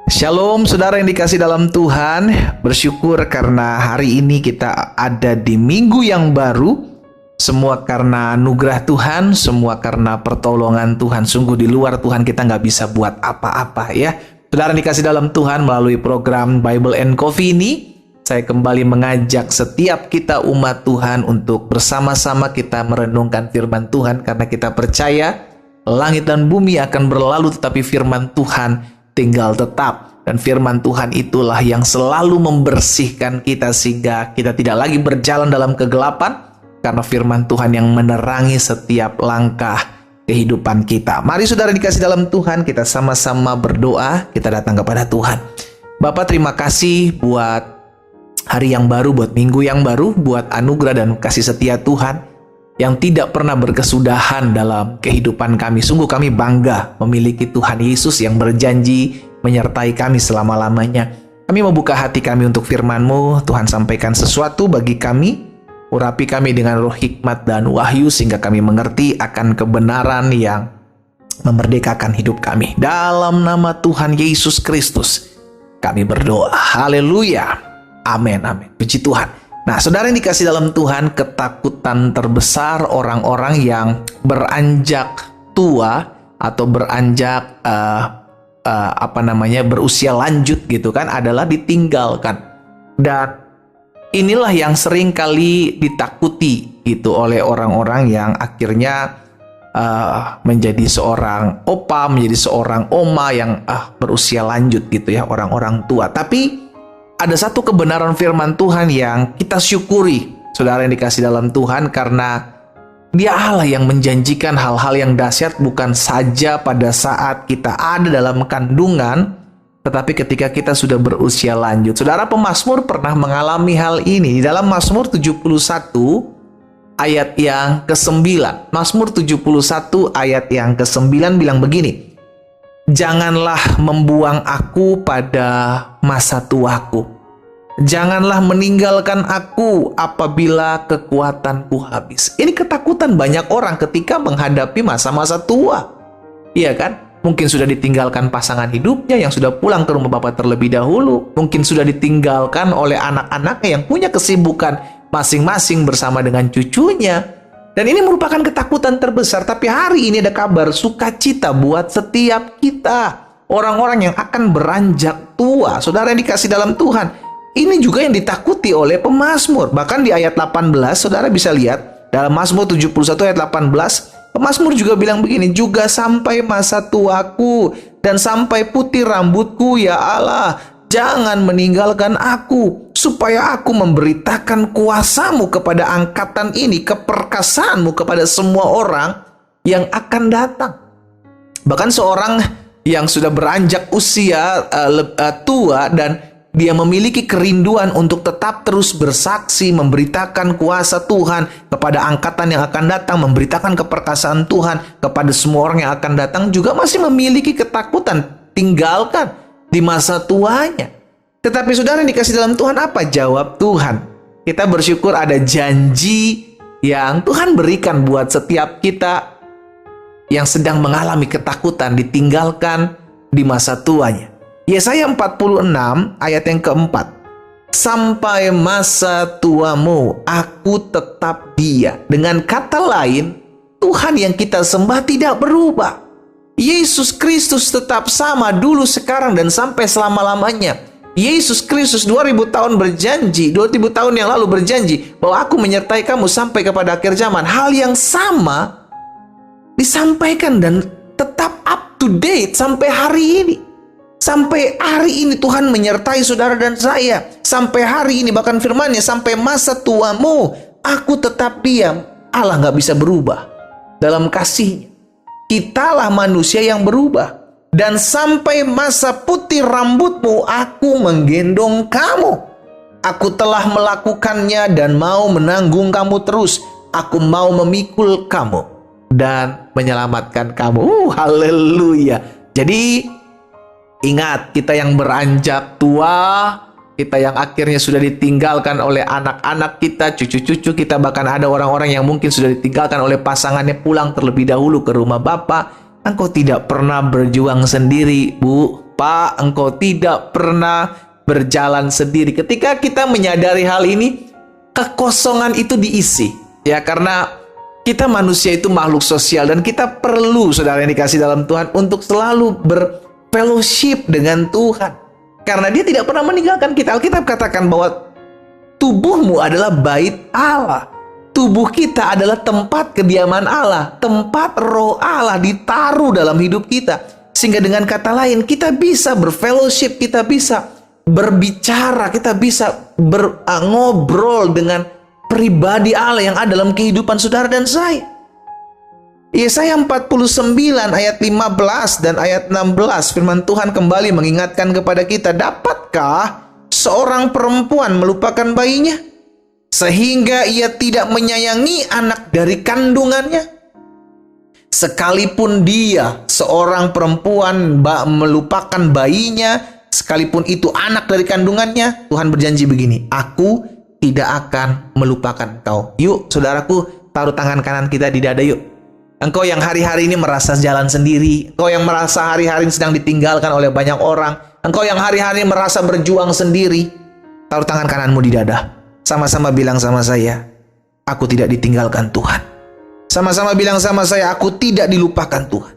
Shalom saudara yang dikasih dalam Tuhan. Bersyukur karena hari ini kita ada di minggu yang baru. Semua karena anugerah Tuhan, semua karena pertolongan Tuhan. Sungguh di luar Tuhan kita nggak bisa buat apa-apa ya. Saudara yang dikasih dalam Tuhan, melalui program Bible and Coffee ini, saya kembali mengajak setiap kita umat Tuhan untuk bersama-sama kita merenungkan firman Tuhan. Karena kita percaya langit dan bumi akan berlalu, tetapi firman Tuhan tinggal tetap. Dan firman Tuhan itulah yang selalu membersihkan kita sehingga kita tidak lagi berjalan dalam kegelapan, karena firman Tuhan yang menerangi setiap langkah kehidupan kita. Mari saudara dikasih dalam Tuhan, kita sama-sama berdoa, kita datang kepada Tuhan. Bapa, terima kasih buat hari yang baru, buat minggu yang baru, buat anugerah dan kasih setia Tuhan yang tidak pernah berkesudahan dalam kehidupan kami. Sungguh kami bangga memiliki Tuhan Yesus yang berjanji menyertai kami selama-lamanya. Kami membuka hati kami untuk firman-Mu. Tuhan, sampaikan sesuatu bagi kami. Urapi kami dengan roh hikmat dan wahyu sehingga kami mengerti akan kebenaran yang memerdekakan hidup kami. Dalam nama Tuhan Yesus Kristus kami berdoa. Haleluya. Amin, amin. Puji Tuhan. Nah, saudara yang dikasih dalam Tuhan, ketakutan terbesar orang-orang yang beranjak tua atau beranjak berusia lanjut gitu kan, adalah ditinggalkan. Dan inilah yang sering kali ditakuti gitu oleh orang-orang yang akhirnya menjadi seorang opa, menjadi seorang oma yang berusia lanjut gitu ya, orang-orang tua. Tapi ada satu kebenaran firman Tuhan yang kita syukuri, saudara yang dikasih dalam Tuhan, karena Dia Allah yang menjanjikan hal-hal yang dahsyat bukan saja pada saat kita ada dalam kandungan, tetapi ketika kita sudah berusia lanjut. Saudara pemazmur pernah mengalami hal ini. Di dalam Mazmur 71 ayat yang ke-9. Mazmur 71 ayat yang ke-9 bilang begini: "Janganlah membuang aku pada masa tuaku. Janganlah meninggalkan aku apabila kekuatanku habis." Ini ketakutan banyak orang ketika menghadapi masa-masa tua. Iya kan? Mungkin sudah ditinggalkan pasangan hidupnya yang sudah pulang ke rumah Bapa terlebih dahulu. Mungkin sudah ditinggalkan oleh anak-anaknya yang punya kesibukan masing-masing bersama dengan cucunya. Dan ini merupakan ketakutan terbesar. Tapi hari ini ada kabar sukacita buat setiap kita, orang-orang yang akan beranjak tua. Saudara yang dikasih dalam Tuhan, ini juga yang ditakuti oleh pemazmur. Bahkan di ayat 18, saudara bisa lihat dalam Mazmur 71 ayat 18, pemazmur juga bilang begini: "Juga sampai masa tuaku dan sampai putih rambutku, ya Allah, jangan meninggalkan aku, supaya aku memberitakan kuasa-Mu kepada angkatan ini, keperkasaan-Mu kepada semua orang yang akan datang." Bahkan seorang yang sudah beranjak usia tua dan dia memiliki kerinduan untuk tetap terus bersaksi, memberitakan kuasa Tuhan kepada angkatan yang akan datang, memberitakan keperkasaan Tuhan kepada semua orang yang akan datang, juga masih memiliki ketakutan tinggalkan di masa tuanya. Tetapi saudara yang dikasih dalam Tuhan, apa jawab Tuhan? Kita bersyukur ada janji yang Tuhan berikan buat setiap kita yang sedang mengalami ketakutan ditinggalkan di masa tuanya. Yesaya 46 ayat yang keempat. "Sampai masa tuamu aku tetap Dia." Dengan kata lain, Tuhan yang kita sembah tidak berubah. Yesus Kristus tetap sama dulu, sekarang, dan sampai selama-lamanya. Yesus Kristus 2000 tahun berjanji, 2000 tahun yang lalu berjanji bahwa aku menyertai kamu sampai kepada akhir zaman. Hal yang sama disampaikan dan tetap up to date sampai hari ini. Sampai hari ini Tuhan menyertai saudara dan saya. Sampai hari ini bahkan firman-Nya, "Sampai masa tuamu aku tetap diam." Allah nggak bisa berubah dalam kasih-Nya. Kitalah manusia yang berubah. "Dan sampai masa putih rambutmu aku menggendong kamu. Aku telah melakukannya dan mau menanggung kamu terus. Aku mau memikul kamu dan menyelamatkan kamu." Haleluya. Jadi ingat, kita yang beranjak tua, kita yang akhirnya sudah ditinggalkan oleh anak-anak kita, cucu-cucu kita, bahkan ada orang-orang yang mungkin sudah ditinggalkan oleh pasangannya pulang terlebih dahulu ke rumah Bapa. Engkau tidak pernah berjuang sendiri, Bu. Pak, engkau tidak pernah berjalan sendiri. Ketika kita menyadari hal ini, kekosongan itu diisi. Ya, karena kita manusia itu makhluk sosial dan kita perlu, saudara yang dikasih dalam Tuhan, untuk selalu berfellowship dengan Tuhan. Karena dia tidak pernah meninggalkan kita. Alkitab katakan bahwa tubuhmu adalah bait Allah. Tubuh kita adalah tempat kediaman Allah. Tempat roh Allah ditaruh dalam hidup kita. Sehingga dengan kata lain, kita bisa berfellowship, kita bisa berbicara, kita bisa ngobrol dengan pribadi Allah yang ada dalam kehidupan saudara dan saya. Yesaya 49 ayat 15 dan ayat 16, firman Tuhan kembali mengingatkan kepada kita, dapatkah seorang perempuan melupakan bayinya sehingga ia tidak menyayangi anak dari kandungannya? Sekalipun dia, seorang perempuan, melupakan bayinya, sekalipun itu anak dari kandungannya, Tuhan berjanji begini, aku tidak akan melupakan kau. Yuk saudaraku, taruh tangan kanan kita di dada yuk. Engkau yang hari-hari ini merasa jalan sendiri, engkau yang merasa hari-hari ini sedang ditinggalkan oleh banyak orang, engkau yang hari-hari ini merasa berjuang sendiri, taruh tangan kananmu di dada. Sama-sama bilang sama saya, aku tidak ditinggalkan Tuhan. Sama-sama bilang sama saya, aku tidak dilupakan Tuhan.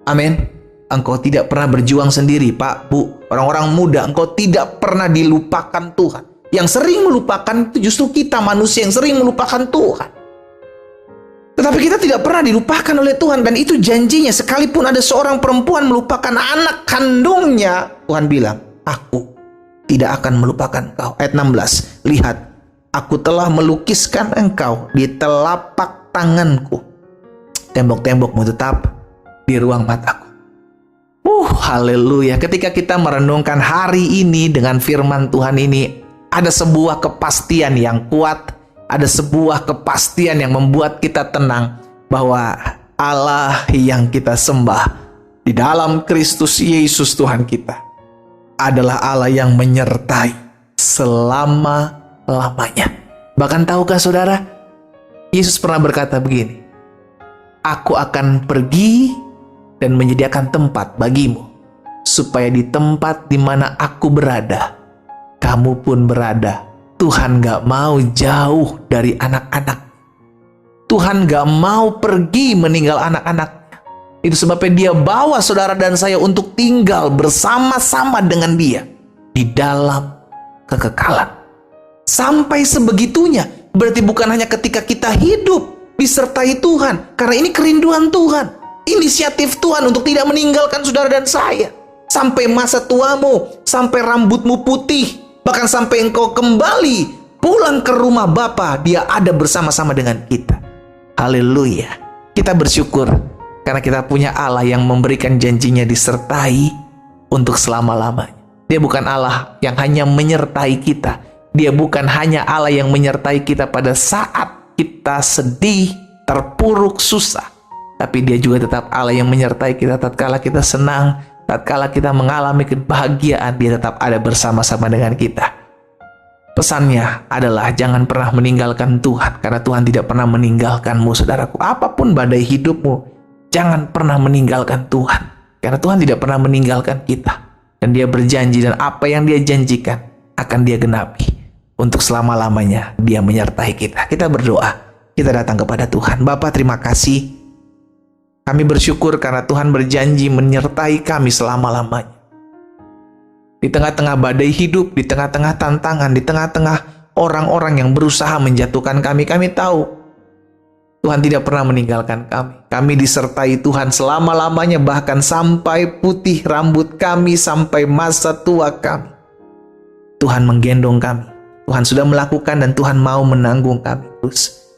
Amin. Engkau tidak pernah berjuang sendiri, Pak, Bu, orang-orang muda, engkau tidak pernah dilupakan Tuhan. Yang sering melupakan itu justru kita manusia yang sering melupakan Tuhan. Tetapi kita tidak pernah dilupakan oleh Tuhan. Dan itu janjinya, sekalipun ada seorang perempuan melupakan anak kandungnya, Tuhan bilang, aku tidak akan melupakan kau. Ayat 16, lihat, aku telah melukiskan engkau di telapak tanganku. Tembok-tembokmu tetap di ruang mataku. Haleluya. Ketika kita merenungkan hari ini dengan firman Tuhan ini, ada sebuah kepastian yang kuat, ada sebuah kepastian yang membuat kita tenang bahwa Allah yang kita sembah di dalam Kristus Yesus Tuhan kita adalah Allah yang menyertai selama-lamanya. Bahkan tahukah saudara, Yesus pernah berkata begini, aku akan pergi dan menyediakan tempat bagimu, supaya di tempat di mana aku berada, kamu pun berada. Tuhan gak mau jauh dari anak-anak. Tuhan gak mau pergi meninggal anak-anaknya. Itu sebabnya dia bawa saudara dan saya untuk tinggal bersama-sama dengan dia di dalam kekekalan. Sampai sebegitunya. Berarti bukan hanya ketika kita hidup disertai Tuhan. Karena ini kerinduan Tuhan. Inisiatif Tuhan untuk tidak meninggalkan saudara dan saya. Sampai masa tuamu, sampai rambutmu putih, bahkan sampai engkau kembali pulang ke rumah Bapa, dia ada bersama-sama dengan kita. Haleluya. Kita bersyukur karena kita punya Allah yang memberikan janjinya disertai untuk selama-lamanya. Dia bukan Allah yang hanya menyertai kita. Dia bukan hanya Allah yang menyertai kita pada saat kita sedih, terpuruk, susah. Tapi dia juga tetap Allah yang menyertai kita tatkala kita senang, tatkala kita mengalami kebahagiaan, dia tetap ada bersama-sama dengan kita. Pesannya adalah jangan pernah meninggalkan Tuhan, karena Tuhan tidak pernah meninggalkanmu, saudaraku. Apapun badai hidupmu, jangan pernah meninggalkan Tuhan, karena Tuhan tidak pernah meninggalkan kita. Dan dia berjanji, dan apa yang dia janjikan akan dia genapi. Untuk selama-lamanya dia menyertai kita. Kita berdoa, kita datang kepada Tuhan. Bapa, terima kasih. Kami bersyukur karena Tuhan berjanji menyertai kami selama-lamanya. Di tengah-tengah badai hidup, di tengah-tengah tantangan, di tengah-tengah orang-orang yang berusaha menjatuhkan kami, kami tahu Tuhan tidak pernah meninggalkan kami. Kami disertai Tuhan selama-lamanya, bahkan sampai putih rambut kami, sampai masa tua kami. Tuhan menggendong kami. Tuhan sudah melakukan dan Tuhan mau menanggung kami terus.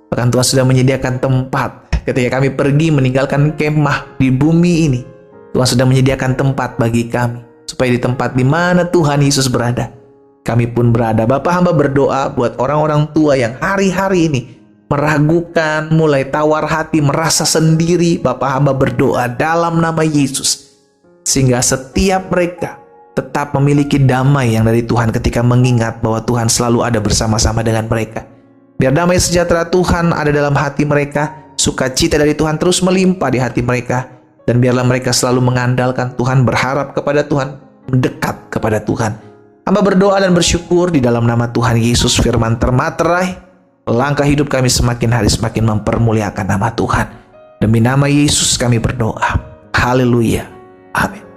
Bahkan Tuhan sudah menyediakan tempat. Ketika kami pergi meninggalkan kemah di bumi ini, Tuhan sudah menyediakan tempat bagi kami. Supaya di tempat di mana Tuhan Yesus berada, kami pun berada. Bapa, hamba berdoa buat orang-orang tua yang hari-hari ini meragukan, mulai tawar hati, merasa sendiri. Bapa, hamba berdoa dalam nama Yesus, sehingga setiap mereka tetap memiliki damai yang dari Tuhan ketika mengingat bahwa Tuhan selalu ada bersama-sama dengan mereka. Biar damai sejahtera Tuhan ada dalam hati mereka, sukacita dari Tuhan terus melimpah di hati mereka, Dan biarlah mereka selalu mengandalkan Tuhan, berharap kepada Tuhan, mendekat kepada Tuhan. Hamba berdoa dan bersyukur di dalam nama Tuhan Yesus, firman termaterai. Langkah hidup kami semakin hari semakin mempermuliakan nama Tuhan. Demi nama Yesus kami berdoa. Haleluya. Amin.